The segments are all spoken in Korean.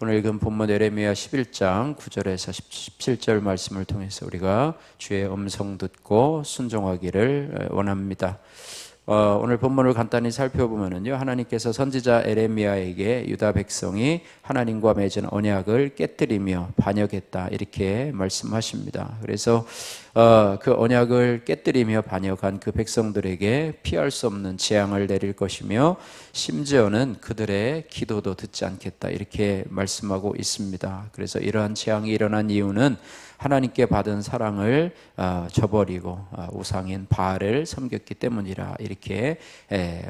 오늘 읽은 본문 에레미야 11장 9절에서 17절 말씀을 통해서 우리가 주의 음성 듣고 순종하기를 원합니다. 오늘 본문을 간단히 살펴보면요, 하나님께서 선지자 에레미야에게 유다 백성이 하나님과 맺은 언약을 깨뜨리며 반역했다, 이렇게 말씀하십니다. 그래서 그 언약을 깨뜨리며 반역한 그 백성들에게 피할 수 없는 재앙을 내릴 것이며 심지어는 그들의 기도도 듣지 않겠다, 이렇게 말씀하고 있습니다. 그래서 이러한 재앙이 일어난 이유는 하나님께 받은 사랑을 저버리고 우상인 바알을 섬겼기 때문이라, 이렇게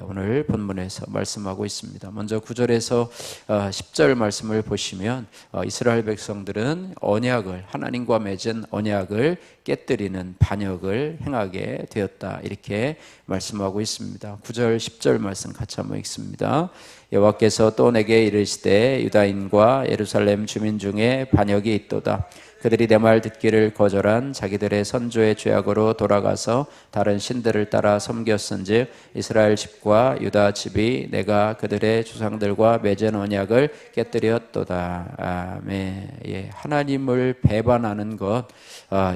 오늘 본문에서 말씀하고 있습니다. 먼저 9절에서 10절 말씀을 보시면 이스라엘 백성들은 언약을, 하나님과 맺은 언약을 깨뜨리는 반역을 행하게 되었다, 이렇게 말씀하고 있습니다. 9절 10절 말씀 같이 한번 읽습니다. 여호와께서 또 내게 이르시되 유다인과 예루살렘 주민 중에 반역이 있도다. 그들이 내 말 듣기를 거절한 자기들의 선조의 죄악으로 돌아가서 다른 신들을 따라 섬겼은즉 이스라엘 집과 유다 집이 내가 그들의 조상들과 맺은 언약을 깨뜨렸도다. 아멘. 예, 하나님을 배반하는 것,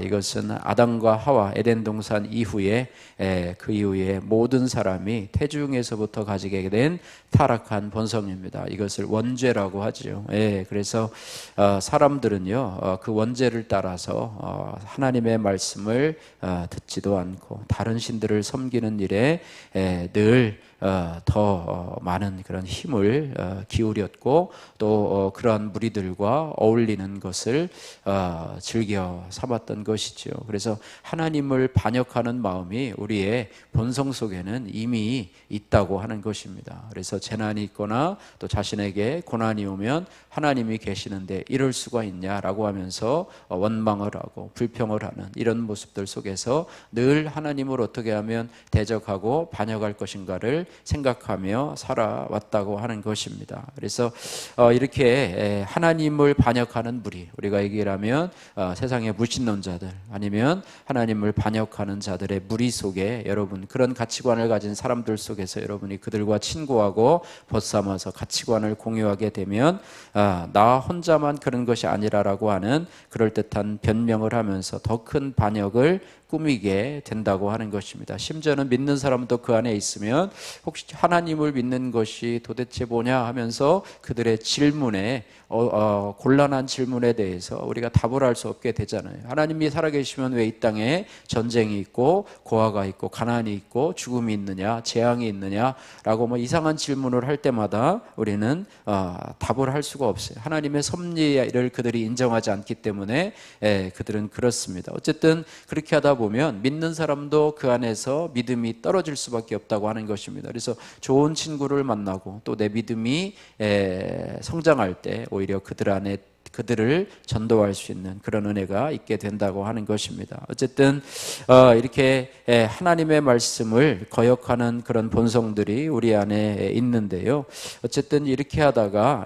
이것은 아담과 하와 에덴 동산 이후에 그 이후에 모든 사람이 태중에서부터 가지게 된 타락한 본성입니다. 이것을 원죄라고 하죠. 예, 그래서 사람들은요, 그 원죄를 따라서 하나님의 말씀을 듣지도 않고 다른 신들을 섬기는 일에 늘 더 많은 그런 힘을 기울였고 또 그러한 무리들과 어울리는 것을 즐겨 삼았던 것이죠. 그래서 하나님을 반역하는 마음이 우리의 본성 속에는 이미 있다고 하는 것입니다. 그래서 재난이 있거나 또 자신에게 고난이 오면 하나님이 계시는데 이럴 수가 있냐라고 하면서 원망을 하고 불평을 하는 이런 모습들 속에서 늘 하나님을 어떻게 하면 대적하고 반역할 것인가를 생각하며 살아왔다고 하는 것입니다. 그래서 이렇게 하나님을 반역하는 무리, 우리가 얘기하면 세상의 무신론자들 아니면 하나님을 반역하는 자들의 무리 속에 여러분, 그런 가치관을 가진 사람들 속에서 여러분이 그들과 친구하고 벗삼아서 가치관을 공유하게 되면 나 혼자만 그런 것이 아니라라고 하는 그럴듯한 변명을 하면서 더 큰 반역을 꾸미게 된다고 하는 것입니다. 심지어는 믿는 사람도 그 안에 있으면 혹시 하나님을 믿는 것이 도대체 뭐냐 하면서 그들의 질문에 곤란한 질문에 대해서 우리가 답을 할 수 없게 되잖아요. 하나님이 살아계시면 왜 이 땅에 전쟁이 있고 고아가 있고 가난이 있고 죽음이 있느냐, 재앙이 있느냐라고 뭐 이상한 질문을 할 때마다 우리는 답을 할 수가 없어요. 하나님의 섭리를 그들이 인정하지 않기 때문에 그들은 그렇습니다. 어쨌든 그렇게 하다 보면 믿는 사람도 그 안에서 믿음이 떨어질 수밖에 없다고 하는 것입니다. 그래서 좋은 친구를 만나고 또 내 믿음이 성장할 때 오히려 그들 안에 그들을 전도할 수 있는 그런 은혜가 있게 된다고 하는 것입니다. 어쨌든 이렇게 하나님의 말씀을 거역하는 그런 본성들이 우리 안에 있는데요. 어쨌든 이렇게 하다가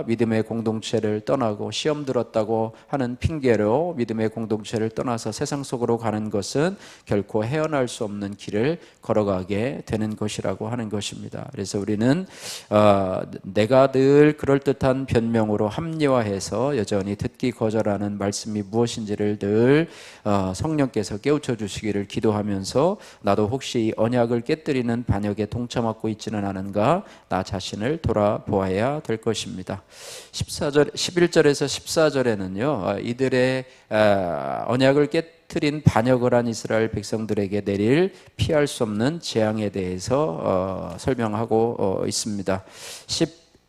믿음의 공동체를 떠나고 시험 들었다고 하는 핑계로 믿음의 공동체를 떠나서 세상 속으로 가는 것은 결코 헤어날 수 없는 길을 걸어가게 되는 것이라고 하는 것입니다. 그래서 우리는 내가 늘 그럴듯한 변명으로 합리화해서 여전히 듣기 거절하는 말씀이 무엇인지를 늘 성령께서 깨우쳐 주시기를 기도하면서 나도 혹시 이 언약을 깨뜨리는 반역에 동참하고 있지는 않은가 나 자신을 돌아보아야 될 것입니다. 11절에서 14절에는요 이들의 언약을 깨뜨린 반역을 한 이스라엘 백성들에게 내릴 피할 수 없는 재앙에 대해서 설명하고 있습니다.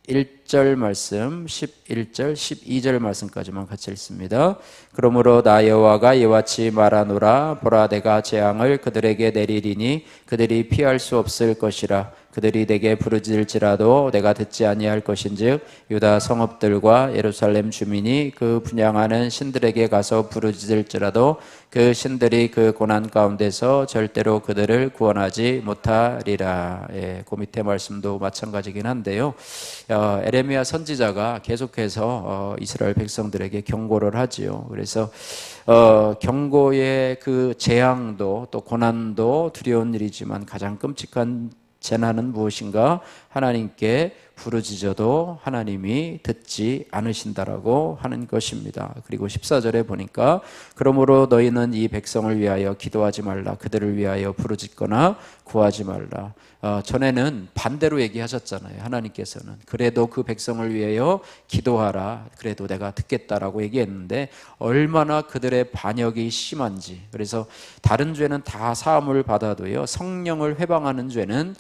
11절 말씀, 11절, 12절 말씀까지만 같이 읽습니다. 그러므로 나 여호와가 이와 같이 말하노라. 보라, 내가 재앙을 그들에게 내리리니 그들이 피할 수 없을 것이라. 그들이 내게 부르짖을지라도 내가 듣지 아니할 것인즉 유다 성읍들과 예루살렘 주민이 그 분향하는 신들에게 가서 부르짖을지라도 그 신들이 그 고난 가운데서 절대로 그들을 구원하지 못하리라. 그 밑에 말씀도 마찬가지긴 한데요. 에레미야 선지자가 계속해서 이스라엘 백성들에게 경고를 하지요. 그래서 경고의 그 재앙도 또 고난도 두려운 일이지만 가장 끔찍한 재난은 무엇인가 하나님께 부르짖어도 하나님이 듣지 않으신다라고 하는 것입니다. 그리고 14절에 보니까 그러므로 너희는 이 백성을 위하여 기도하지 말라. 그들을 위하여 부르짖거나 구하지 말라. 전에는 반대로 얘기하셨잖아요. 하나님께서는 그래도 그 백성을 위하여 기도하라. 그래도 내가 듣겠다라고 얘기했는데 얼마나 그들의 반역이 심한지. 그래서 다른 죄는 다 사함을 받아도요, 성령을 회방하는 죄는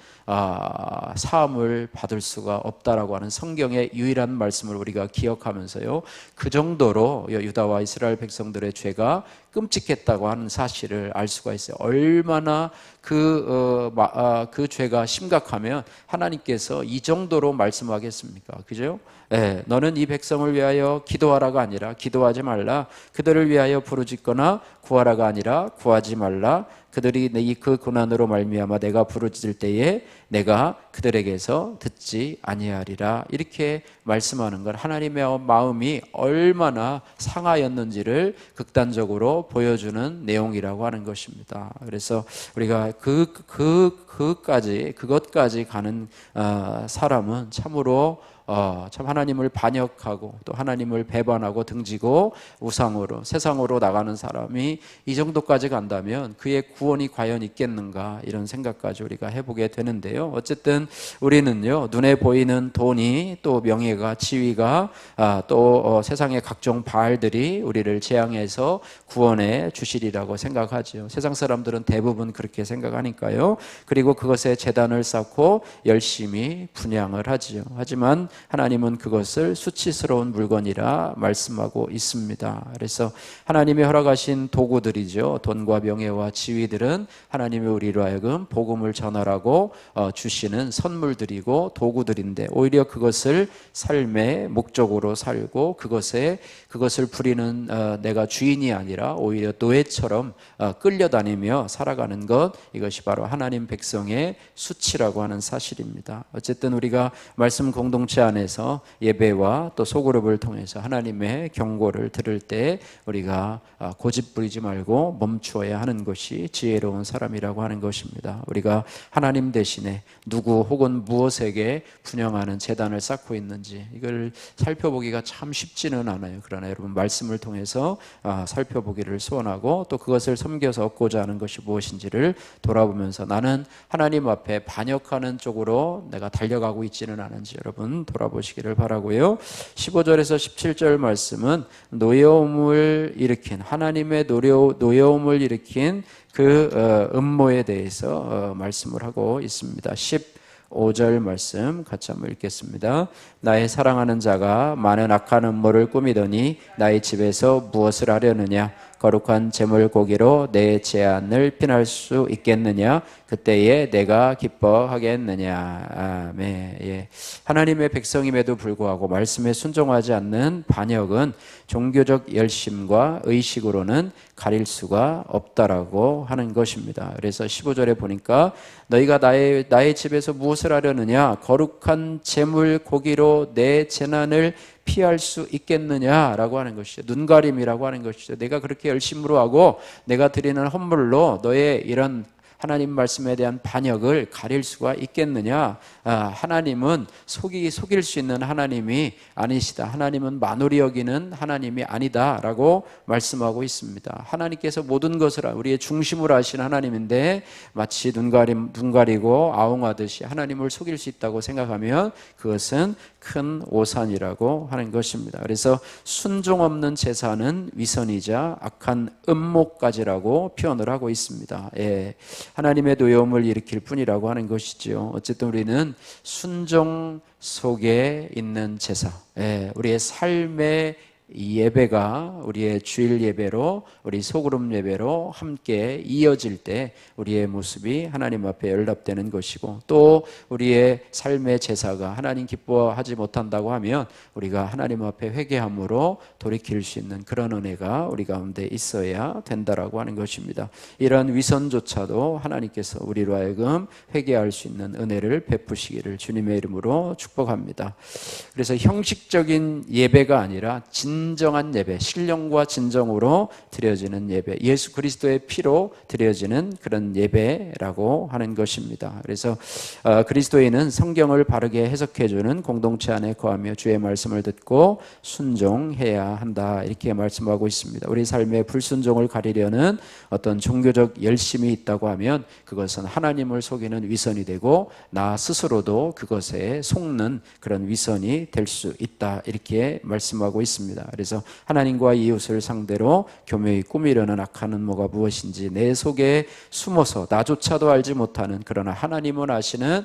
사함을 받을 수가 없다라고 하는 성경의 유일한 말씀을 우리가 기억하면서요, 그 정도로 유다와 이스라엘 백성들의 죄가 끔찍했다고 하는 사실을 알 수가 있어요. 얼마나 그 죄가 심각하면 하나님께서 이 정도로 말씀하겠습니까? 그죠? 네, 너는 이 백성을 위하여 기도하라가 아니라 기도하지 말라. 그들을 위하여 부르짖거나 구하라가 아니라 구하지 말라. 그들이 그 고난으로 말미암아 내가 부르짖을 때에 내가 그들에게서 듣지 아니하리라. 이렇게 말씀하는 건 하나님의 마음이 얼마나 상하였는지를 극단적으로 보여주는 내용이라고 하는 것입니다. 그래서 우리가 그것까지 가는 사람은 참으로 참 하나님을 반역하고 또 하나님을 배반하고 등지고 우상으로 세상으로 나가는 사람이 이 정도까지 간다면 그의 구원이 과연 있겠는가, 이런 생각까지 우리가 해보게 되는데요. 어쨌든 우리는요, 눈에 보이는 돈이 또 명예가 지위가 또 세상의 각종 바알들이 우리를 재앙해서 구원해 주시리라고 생각하죠. 세상 사람들은 대부분 그렇게 생각하니까요. 그리고 그것에 제단을 쌓고 열심히 분향을 하지요. 하지만 하나님은 그것을 수치스러운 물건이라 말씀하고 있습니다. 그래서 하나님이 허락하신 도구들이죠. 돈과 명예와 지위들은 하나님이 우리로 하여금 복음을 전하라고 주시는 선물들이고 도구들인데, 오히려 그것을 삶의 목적으로 살고 그것을 부리는 내가 주인이 아니라 오히려 노예처럼 끌려다니며 살아가는 것, 이것이 바로 하나님 백성의 수치라고 하는 사실입니다. 어쨌든 우리가 말씀 공동체 안에서 예배와 또 소그룹을 통해서 하나님의 경고를 들을 때 우리가 고집 부리지 말고 멈추어야 하는 것이 지혜로운 사람이라고 하는 것입니다. 우리가 하나님 대신에 누구 혹은 무엇에게 분향하는 제단을 쌓고 있는지, 이걸 살펴보기가 참 쉽지는 않아요. 그러나 여러분, 말씀을 통해서 살펴보기를 소원하고 또 그것을 섬겨서 얻고자 하는 것이 무엇인지를 돌아보면서 나는 하나님 앞에 반역하는 쪽으로 내가 달려가고 있지는 않은지 여러분 돌아보시기를 바라고요. 15절에서 17절 말씀은 노여움을 일으킨, 하나님의 노여움을 일으킨 그 음모에 대해서 말씀을 하고 있습니다. 15절 말씀 같이 한번 읽겠습니다. 나의 사랑하는 자가 많은 악한 음모를 꾸미더니 나의 집에서 무엇을 하려느냐? 거룩한 제물 고기로 내 제안을 피할 수 있겠느냐? 그때에 내가 기뻐하겠느냐? 아멘. 예. 하나님의 백성임에도 불구하고 말씀에 순종하지 않는 반역은 종교적 열심과 의식으로는 가릴 수가 없다라고 하는 것입니다. 그래서 15절에 보니까 너희가 나의 집에서 무엇을 하려느냐? 거룩한 제물 고기로 내 재난을 피할 수 있겠느냐라고 하는 것이죠. 눈가림이라고 하는 것이죠. 내가 그렇게 열심으로 하고 내가 드리는 헌물로 너의 이런 하나님 말씀에 대한 반역을 가릴 수가 있겠느냐? 하나님은 속일 수 있는 하나님이 아니시다. 하나님은 만홀히 여기는 하나님이 아니다라고 말씀하고 있습니다. 하나님께서 모든 것을 우리의 중심으로 하신 하나님인데 마치 눈 가리고 아웅하듯이 하나님을 속일 수 있다고 생각하면 그것은 큰 오산이라고 하는 것입니다. 그래서 순종 없는 제사는 위선이자 악한 음모까지라고 표현을 하고 있습니다. 예. 하나님의 노여움을 일으킬 뿐이라고 하는 것이지요. 어쨌든 우리는 순종 속에 있는 제사, 우리의 삶의 예배가 우리의 주일 예배로, 우리 소그룹 예배로 함께 이어질 때 우리의 모습이 하나님 앞에 연락되는 것이고, 또 우리의 삶의 제사가 하나님 기뻐하지 못한다고 하면 우리가 하나님 앞에 회개함으로 돌이킬 수 있는 그런 은혜가 우리 가운데 있어야 된다라고 하는 것입니다. 이런 위선조차도 하나님께서 우리로 하여금 회개할 수 있는 은혜를 베푸시기를 주님의 이름으로 축복합니다. 그래서 형식적인 예배가 아니라 진정한 예배, 신령과 진정으로 드려지는 예배, 예수 그리스도의 피로 드려지는 그런 예배라고 하는 것입니다. 그래서 그리스도인은 성경을 바르게 해석해주는 공동체 안에 거하며 주의 말씀을 듣고 순종해야 한다, 이렇게 말씀하고 있습니다. 우리 삶의 불순종을 가리려는 어떤 종교적 열심이 있다고 하면 그것은 하나님을 속이는 위선이 되고 나 스스로도 그것에 속는 그런 위선이 될 수 있다, 이렇게 말씀하고 있습니다. 그래서 하나님과 이웃을 상대로 교묘히 꾸미려는 악한 음모가 무엇인지 내 속에 숨어서 나조차도 알지 못하는, 그러나 하나님은 아시는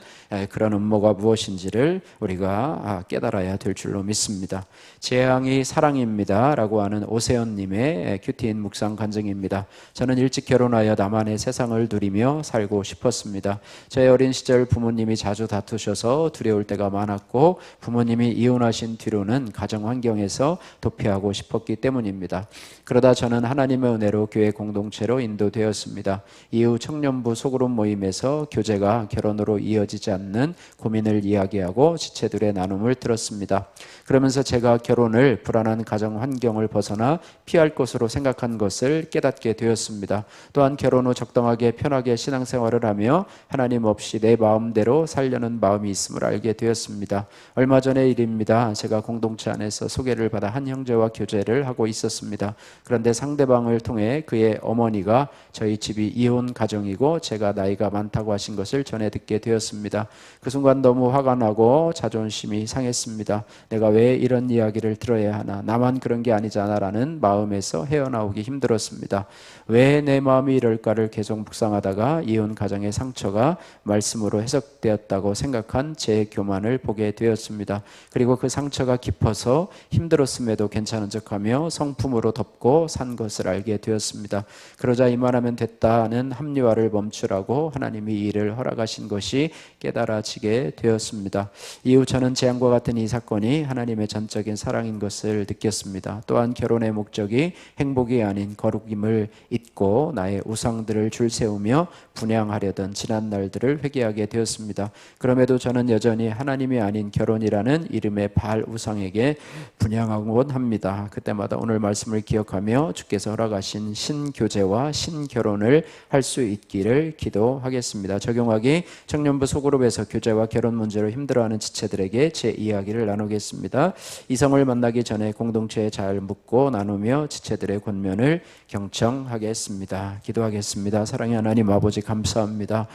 그런 음모가 무엇인지를 우리가 깨달아야 될 줄로 믿습니다. 재앙이 사랑입니다 라고 하는 오세연님의 큐티인 묵상 간증입니다. 저는 일찍 결혼하여 나만의 세상을 누리며 살고 싶었습니다. 저의 어린 시절 부모님이 자주 다투셔서 두려울 때가 많았고 부모님이 이혼하신 뒤로는 가정 환경에서 도피하고 싶었기 때문입니다. 그러다 저는 하나님의 은혜로 교회 공동체로 인도되었습니다. 이후 청년부 소그룹 모임에서 교제가 결혼으로 이어지지 않는 고민을 이야기하고 지체들의 나눔을 들었습니다. 그러면서 제가 결혼을 불안한 가정 환경을 벗어나 피할 것으로 생각한 것을 깨닫게 되었습니다. 또한 결혼 후 적당하게 편하게 신앙생활을 하며 하나님 없이 내 마음대로 살려는 마음이 있음을 알게 되었습니다. 얼마 전의 일입니다. 제가 공동체 안에서 소개를 받아 한 형제와 교제를 하고 있었습니다. 그런데 상대방을 통해 그의 어머니가 저희 집이 이혼 가정이고 제가 나이가 많다고 하신 것을 전해 듣게 되었습니다. 그 순간 너무 화가 나고 자존심이 상했습니다. 내가 왜 이런 이야기를 들어야 하나, 나만 그런 게 아니잖아 라는 마음에서 헤어나오기 힘들었습니다. 왜 내 마음이 이럴까를 계속 묵상하다가 이혼 가정의 상처가 말씀으로 해석되었다고 생각한 제 교만을 보게 되었습니다. 그리고 그 상처가 깊어서 힘들었음에도 괜찮은 척하며 성품으로 덮고 산 것을 알게 되었습니다. 그러자 이만하면 됐다는 합리화를 멈추라고 하나님이 이 일을 허락하신 것이 깨달아지게 되었습니다. 이후 저는 재앙과 같은 이 사건이 하나님의 전적인 사랑인 것을 느꼈습니다. 또한 결혼의 목적이 행복이 아닌 거룩임을 잊고 나의 우상들을 줄 세우며 분양하려던 지난 날들을 회개하게 되었습니다. 그럼에도 저는 여전히 하나님이 아닌 결혼이라는 이름의 바알 우상에게 분양하곤 합니다. 그때마다 오늘 말씀을 기억하며 주께서 허락하신 신교제와 신결혼을 할 수 있기를 기도하겠습니다. 적용하기 청년부 소그룹에서 교제와 결혼 문제로 힘들어하는 지체들에게 제 이야기를 나누겠습니다. 이성을 만나기 전에 공동체에 잘 묻고 나누며 지체들의 권면을 경청하겠습니다. 기도하겠습니다. 사랑의 하나님 아버지, 감사합니다.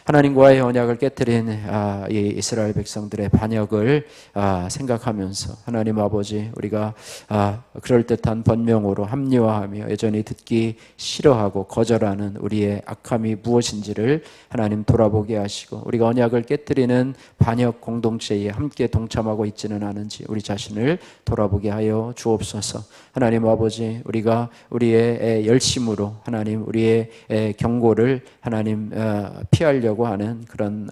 하나님과의 언약을 깨뜨린 이 이스라엘 백성들의 반역을 생각하면서 하나님 아버지, 우리가 그럴듯한 번명으로 합리화하며 여전히 듣기 싫어하고 거절하는 우리의 악함이 무엇인지를 하나님 돌아보게 하시고, 우리가 언약을 깨뜨리는 반역 공동체에 함께 동참하고 있지는 않은지 우리 자신을 돌아보게 하여 주옵소서. 하나님 아버지, 우리가 우리의 열심으로 하나님 우리의 경고를 하나님 피하려고 하는 그런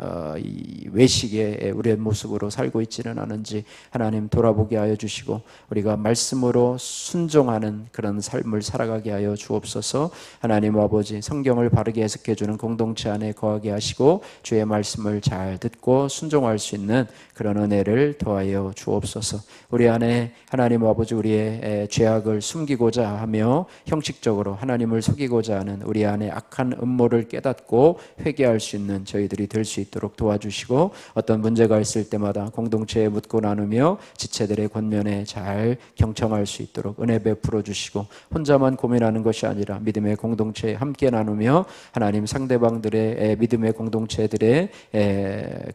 외식의 우리의 모습으로 살고 있지는 않은지 하나님 돌아보게 하여 주시고, 우리가 말씀으로 순종하는 그런 삶을 살아가게 하여 주옵소서. 하나님 아버지, 성경을 바르게 해석해 주는 공동체 안에 거하게 하시고 주의 말씀을 잘 듣고 순종할 수 있는 그런 은혜를 더하여 주옵소서. 우리 안에 하나님 아버지, 우리의 죄악을 숨기고자 하며 형식적으로 하나님을 속이고자 하는 우리 안에 악한 음모를 깨닫고 회개할 수 있는 저희들이 될 수 있도록 도와주시고, 어떤 문제가 있을 때마다 공동체에 묻고 나누며 지체들의 권면에 잘 경청할 수 있도록 은혜 베풀어 주시고, 혼자만 고민하는 것이 아니라 믿음의 공동체에 함께 나누며 하나님 상대방들의 믿음의 공동체들의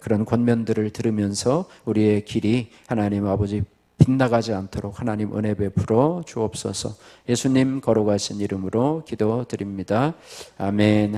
그런 권면들을 들으면서 우리의 길이 하나님 아버지 빗나가지 않도록 하나님 은혜 베풀어 주옵소서. 예수님 거룩하신 이름으로 기도드립니다. 아멘.